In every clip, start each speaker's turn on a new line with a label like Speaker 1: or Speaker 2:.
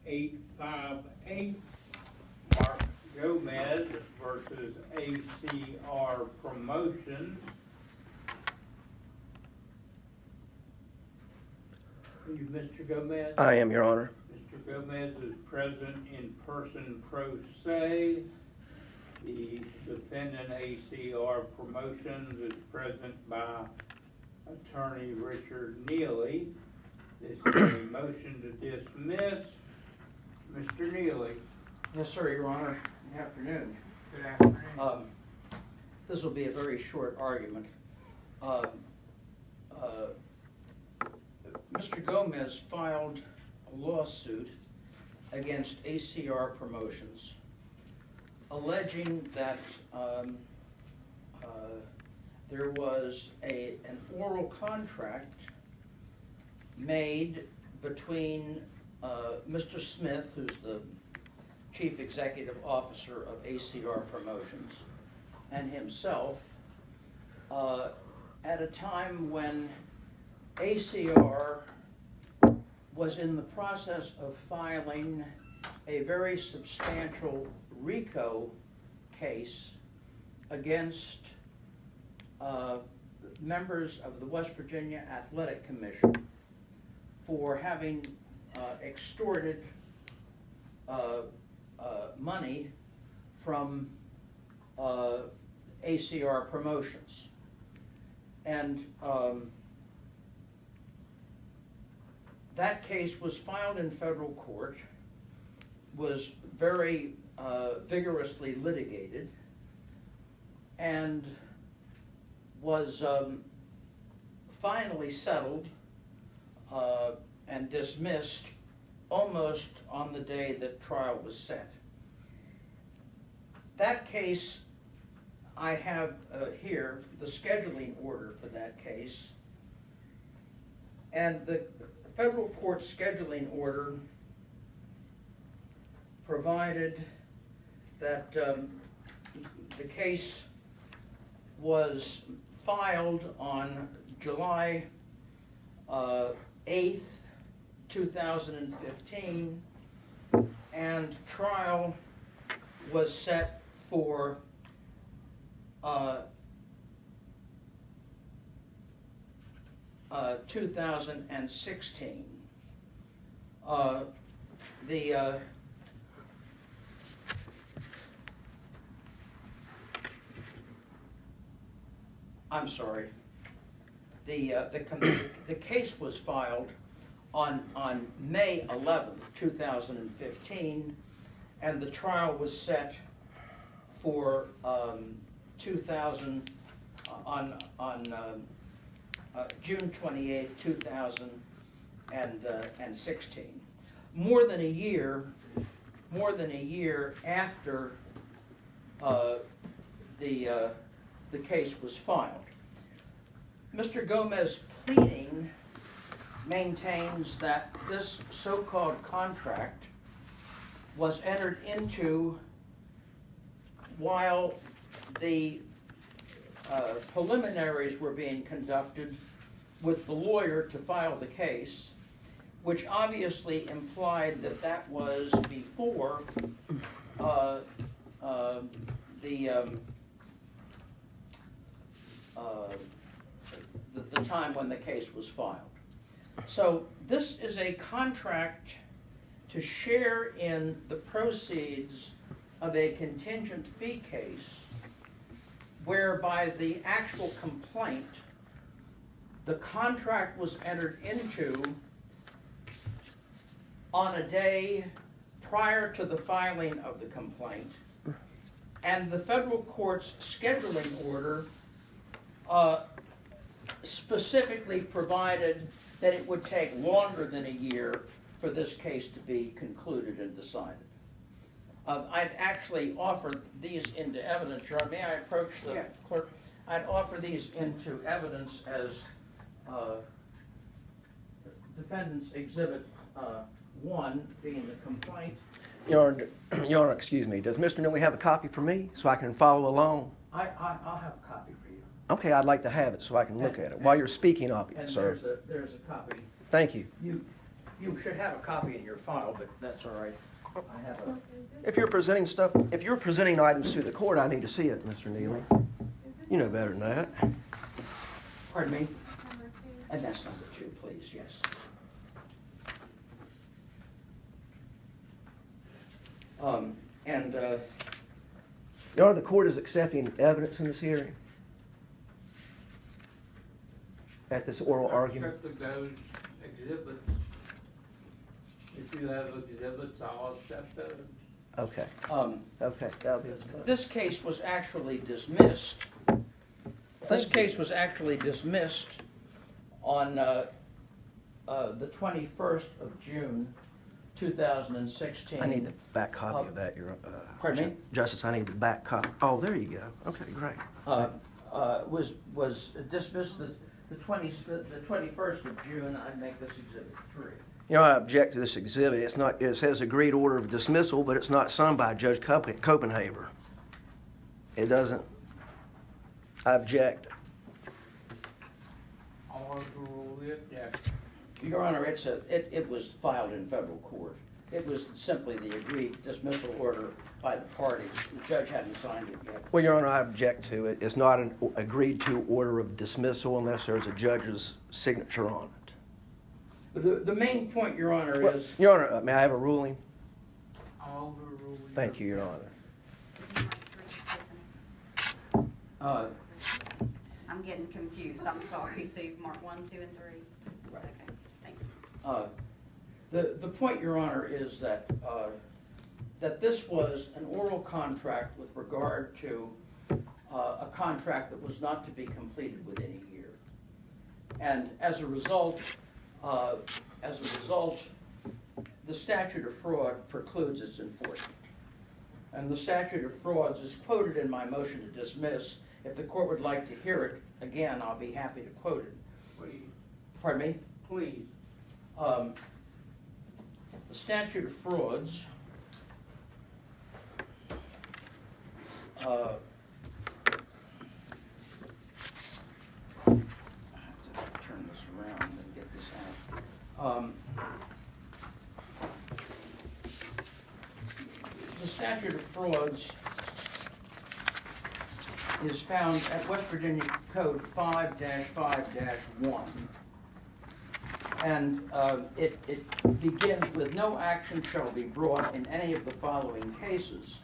Speaker 1: 858, Mark Gomez versus ACR Promotions. Are you Mr. Gomez?
Speaker 2: I am, Your Honor.
Speaker 1: Mr. Gomez is present in person pro se. The defendant, ACR Promotions, is present by attorney Richard Neely. This is a motion to dismiss. Mr. Neely.
Speaker 3: Yes, sir, Your Honor. Good afternoon.
Speaker 1: Good afternoon.
Speaker 3: This will be a very short argument. Mr. Gomez filed a lawsuit against ACR Promotions, alleging that there was an oral contract made between Mr. Smith, who's the Chief Executive Officer of ACR Promotions, and himself at a time when ACR was in the process of filing a very substantial RICO case against members of the West Virginia Athletic Commission for having extorted money from ACR Promotions. And that case was filed in federal court, was very vigorously litigated, and was finally settled and dismissed almost on the day that trial was set. That case, I have here the scheduling order for that case, and the federal court scheduling order provided that the case was filed on July 8th, 2015, and trial was set for uh, 2016. I'm sorry. The case was filed on May 11th, 2015, and the trial was set for June 28th, 2016. More than a year after the case was filed. Mr. Gomez pleading maintains that this so-called contract was entered into while the preliminaries were being conducted with the lawyer to file the case, which obviously implied that that was before the time when the case was filed. So this is a contract to share in the proceeds of a contingent fee case whereby the actual complaint, the contract was entered into on a day prior to the filing of the complaint, and the federal court's scheduling order specifically provided that it would take longer than a year for this case to be concluded and decided. I'd actually offer these into evidence. May I approach the clerk? I'd offer these into evidence as Defendant's Exhibit 1, being the complaint.
Speaker 2: Your Honor, excuse me. Does Mr. Neely have a copy for me so I can follow along?
Speaker 3: I'll have a copy for you.
Speaker 2: Okay, I'd like to have it so I can look at it while you're speaking of it,
Speaker 3: And
Speaker 2: sir.
Speaker 3: there's a copy.
Speaker 2: Thank you.
Speaker 3: You should have a copy in your file, but that's all right. I have a,
Speaker 2: If you're presenting items to the court, I need to see it, Mr. Neely. You know better than that.
Speaker 3: pardon me? And that's number 2, please, yes.
Speaker 2: Your Honor, the court is accepting evidence in this hearing? At this oral argument?
Speaker 1: Accept those exhibits. If you have exhibits, I'll accept those.
Speaker 2: Okay,
Speaker 3: Um,
Speaker 2: okay, that'll be.
Speaker 3: This case was actually dismissed. This case was actually dismissed on the 21st of June, 2016.
Speaker 2: I need the back copy of that, Your
Speaker 3: Pardon me?
Speaker 2: Justice, I need the back copy. Oh, there you go. Okay, great.
Speaker 3: Was dismissed the 21st of June. I'd make this exhibit 3.
Speaker 2: You know, I object to this exhibit. It's not, it says agreed order of dismissal, but it's not signed by Judge Copenhaver. It doesn't. I object.
Speaker 1: I'll overrule the objection.
Speaker 3: Your Honor, it was filed in federal court. It was simply the agreed dismissal order by the parties. The judge hadn't signed it yet.
Speaker 2: Well, Your Honor, I object to it. It's not an agreed to order of dismissal unless there's a judge's signature on it.
Speaker 3: The main point, Your Honor,
Speaker 2: Well,
Speaker 3: is...
Speaker 2: Your Honor, may I have a ruling?
Speaker 1: I'll overrule.
Speaker 2: Thank you, Your Honor.
Speaker 4: I'm getting confused, I'm sorry. So you've marked 1, 2, and 3?
Speaker 3: Right.
Speaker 4: Okay, thank you.
Speaker 3: The point, Your Honor, is that that this was an oral contract with regard to a contract that was not to be completed within a year. And as a result, the statute of fraud precludes its enforcement. And the statute of frauds is quoted in my motion to dismiss. If the court would like to hear it again, I'll be happy to quote it.
Speaker 1: Please,
Speaker 3: Pardon me?
Speaker 1: please.
Speaker 3: The statute of frauds I have to turn this around and get this out. The statute of frauds is found at West Virginia Code 5-5-1. And it begins with, no action shall be brought in any of the following cases.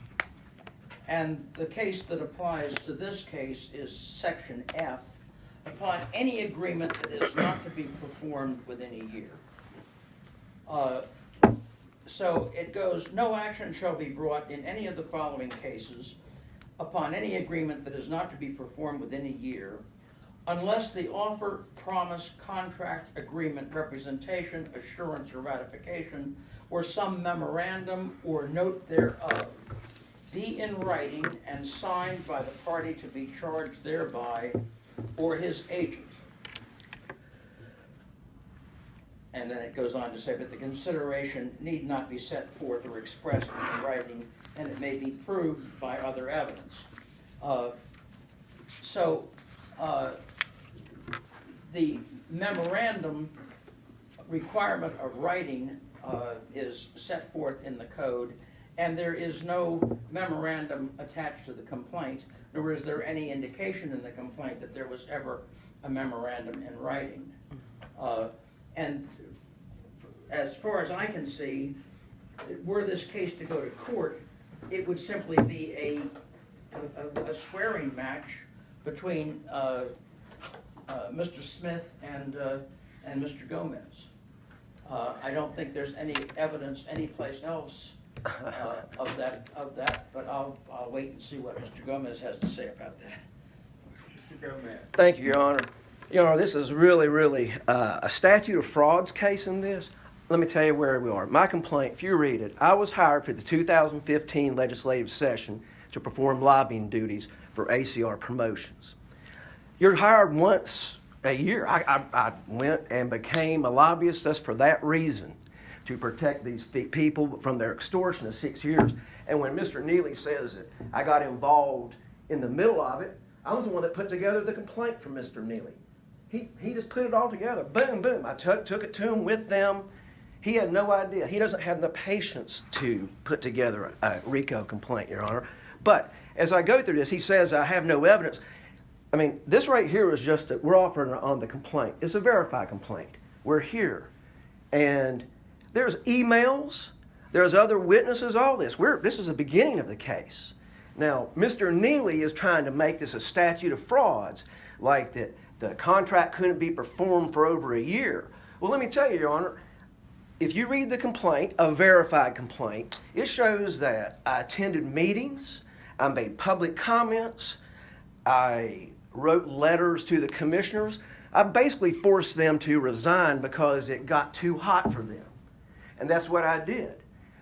Speaker 3: And the case that applies to this case is Section F, upon any agreement that is not to be performed within a year. So it goes, no action shall be brought in any of the following cases upon any agreement that is not to be performed within a year, unless the offer, promise, contract, agreement, representation, assurance, or ratification, or some memorandum or note thereof be in writing and signed by the party to be charged thereby or his agent. And then it goes on to say, but the consideration need not be set forth or expressed in writing, and it may be proved by other evidence. The memorandum requirement of writing is set forth in the code, and there is no memorandum attached to the complaint, nor is there any indication in the complaint that there was ever a memorandum in writing. And as far as I can see, were this case to go to court, it would simply be a swearing match between Mr. Smith and Mr. Gomez. I don't think there's any evidence anyplace else of that, but I'll wait and see what Mr. Gomez has to say about that.
Speaker 1: Mr. Gomez.
Speaker 2: Thank you, Your Honor. Your Honor, this is really a statute of frauds case in this. Let me tell you where we are. My complaint, if you read it, I was hired for the 2015 legislative session to perform lobbying duties for ACR Promotions. You're hired once a year. I went and became a lobbyist just for that reason, to protect these people from their extortion of 6 years. And when Mr. Neely says that I got involved in the middle of it, I was the one that put together the complaint for Mr. Neely. He just put it all together. Boom, boom. I took it to him with them. He had no idea. He doesn't have the patience to put together a RICO complaint, Your Honor. But as I go through this, he says, I have no evidence. I mean, this right here is just that we're offering on the complaint. It's a verified complaint. We're here. And there's emails, there's other witnesses, all this. This is the beginning of the case. Now, Mr. Neely is trying to make this a statute of frauds, like that the contract couldn't be performed for over a year. Well, let me tell you, Your Honor, if you read the complaint, a verified complaint, it shows that I attended meetings, I made public comments, I wrote letters to the commissioners. I basically forced them to resign because it got too hot for them. And that's what I did.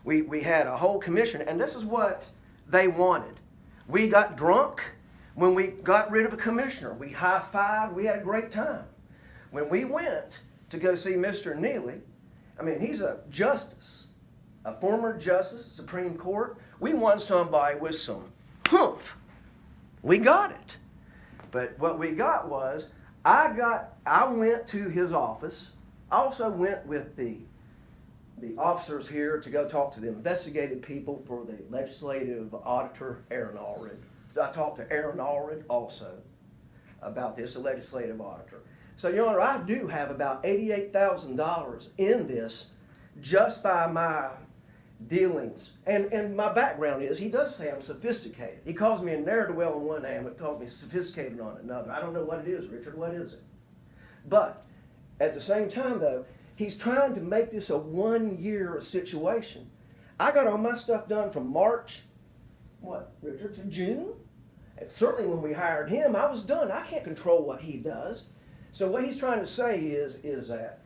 Speaker 2: We had a whole commission, and this is what they wanted. We got drunk when we got rid of a commissioner. We high-fived. We had a great time. When we went to go see Mr. Neely, I mean, he's a justice, a former justice, Supreme Court. We want somebody with some humph. We got it. But what we got was, I went to his office. I also went with the officers here to go talk to the investigative people for the legislative auditor, Aaron Allred. I talked to Aaron Allred also about this, the legislative auditor. So, Your Honor, I do have about $88,000 in this just by my dealings. And my background is, he does say I'm sophisticated. He calls me a ne'er-do-well on one hand, but calls me sophisticated on another. I don't know what it is, Richard. What is it? But at the same time, though, he's trying to make this a one-year situation. I got all my stuff done from March, Richard, to June? And certainly when we hired him, I was done. I can't control what he does. So what he's trying to say is that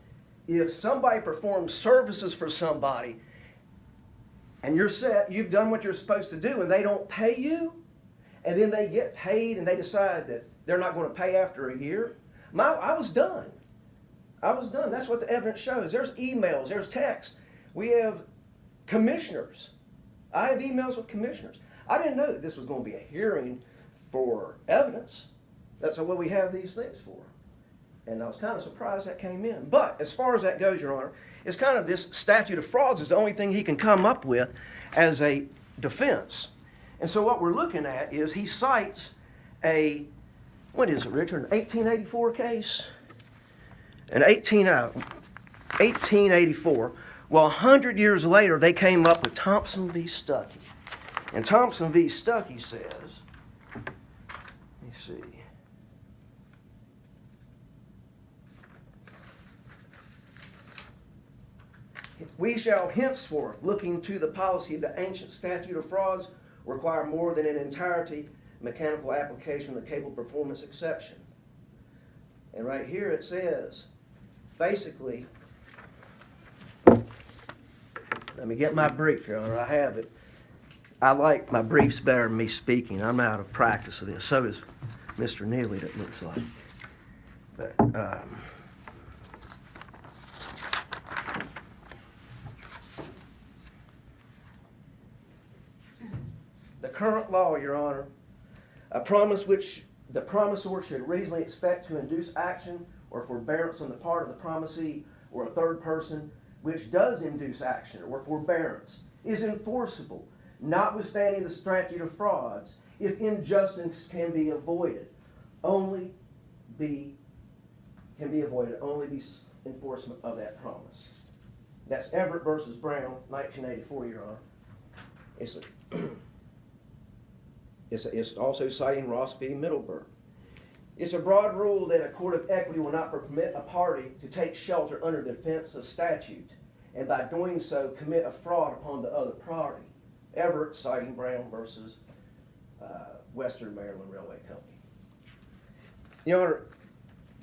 Speaker 2: if somebody performs services for somebody and you're set, you've done what you're supposed to do, and they don't pay you, and then they get paid and they decide that they're not going to pay after a year, I was done. I was done. That's what the evidence shows. There's emails, there's texts. We have commissioners. I have emails with commissioners. I didn't know that this was going to be a hearing for evidence. That's what we have these things for. And I was kind of surprised that came in. But as far as that goes, Your Honor, it's kind of this statute of frauds is the only thing he can come up with as a defense. And so what we're looking at is he cites what is it, Richard, an 1884 case? An 1884. Well, 100 years later, they came up with Thompson v. Stucky. And Thompson v. Stucky says, let me see. We shall henceforth, looking to the policy of the ancient statute of frauds, require more than an entirety mechanical application of the capable performance exception. And right here it says, basically, let me get my brief, Your Honor. I have it. I like my briefs better than me speaking. I'm out of practice of this. So is Mr. Neely, it looks like. But, the current law, Your Honor, a promise which the promisor should reasonably expect to induce action or forbearance on the part of the promisee or a third person which does induce action or forbearance is enforceable, notwithstanding the statute of frauds, if injustice can be avoided. Only be enforcement of that promise. That's Everett versus Brown, 1984, Your Honor. It's also citing Ross v. Middleburg. It's a broad rule that a court of equity will not permit a party to take shelter under the defense of statute, and by doing so commit a fraud upon the other party. Everett citing Brown versus Western Maryland Railway Company. Your Honor,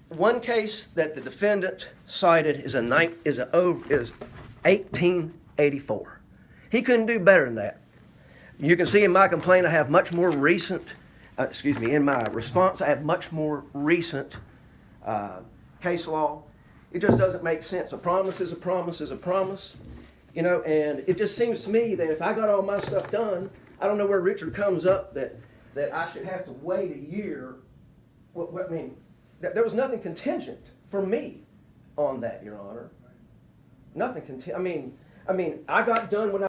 Speaker 2: one case that the defendant cited is 1884. He couldn't do better than that. You can see in my complaint I have much more recent, in my response I have much more recent case law. It just doesn't make sense. A promise is a promise is a promise. You know, and it just seems to me that if I got all my stuff done, I don't know where Richard comes up that I should have to wait a year. I mean, there was nothing contingent for me on that, Your Honor. Nothing I mean, I got done what